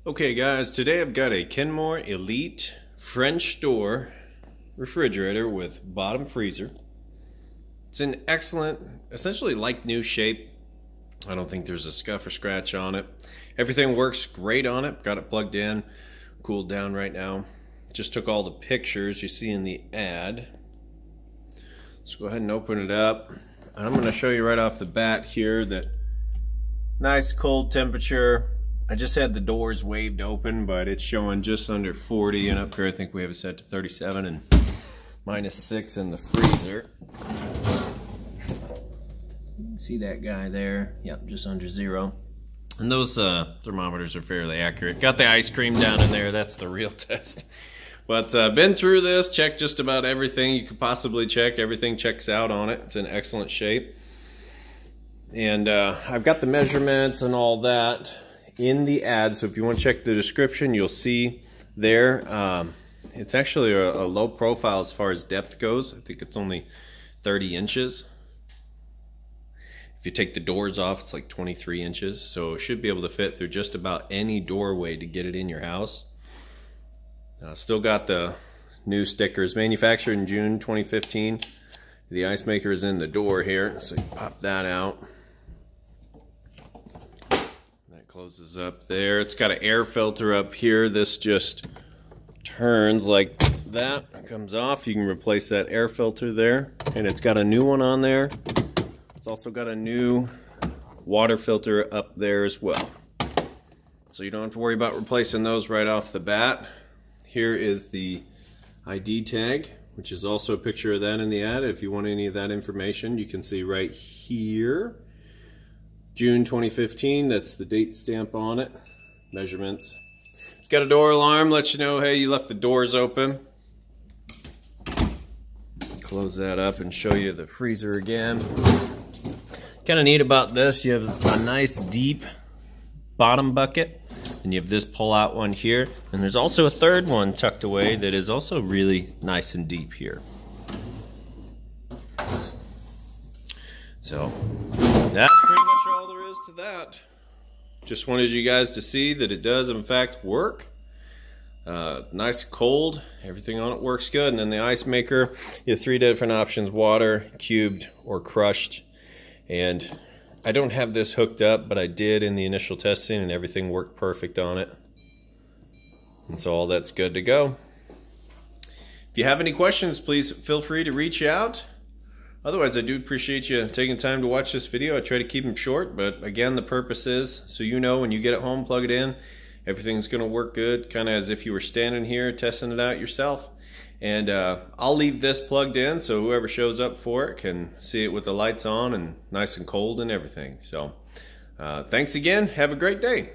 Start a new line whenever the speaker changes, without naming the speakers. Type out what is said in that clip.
Okay guys, today I've got a Kenmore Elite French Door refrigerator with bottom freezer. It's in excellent, essentially like new shape. I don't think there's a scuff or scratch on it. Everything works great on it. Got it plugged in, cooled down right now. Just took all the pictures you see in the ad. Let's go ahead and open it up. And I'm going to show you right off the bat here that nice cold temperature. I just had the doors waved open, but it's showing just under 40, and up here I think we have it set to 37 and -6 in the freezer. You can see that guy there. Yep, just under 0. And those thermometers are fairly accurate. Got the ice cream down in there. That's the real test. But been through this, checked just about everything you could possibly check. Everything checks out on it. It's in excellent shape. And I've got the measurements and all that in the ad, so if you want to check the description, you'll see there. It's actually a low profile as far as depth goes. I think it's only 30 inches. If you take the doors off, it's like 23 inches, so it should be able to fit through just about any doorway to get it in your house. Still got the new stickers, manufactured in June 2015. The ice maker is in the door here, so you pop that out. Closes up there. It's got an air filter up here. This just turns like that. It comes off. You can replace that air filter there. And it's got a new one on there. It's also got a new water filter up there as well. So you don't have to worry about replacing those right off the bat. Here is the ID tag, which is also a picture of that in the ad. If you want any of that information, you can see right here. June 2015, that's the date stamp on it. Measurements. It's got a door alarm, lets you know, hey, you left the doors open. Close that up and show you the freezer again. Kind of neat about this, you have a nice deep bottom bucket, and you have this pull-out one here, and there's also a third one tucked away that is also really nice and deep here. So that's pretty much all there is to that. Just wanted you guys to see that it does in fact work. Nice and cold, everything on it works good. And then the ice maker, you have 3 different options: water, cubed, or crushed. And I don't have this hooked up, but I did in the initial testing, and everything worked perfect on it. And so all that's good to go. If you have any questions, please feel free to reach out. Otherwise, I do appreciate you taking time to watch this video. I try to keep them short, but again, the purpose is so you know when you get it home, plug it in, everything's going to work good, kind of as if you were standing here testing it out yourself. And I'll leave this plugged in so whoever shows up for it can see it with the lights on and nice and cold and everything. So thanks again. Have a great day.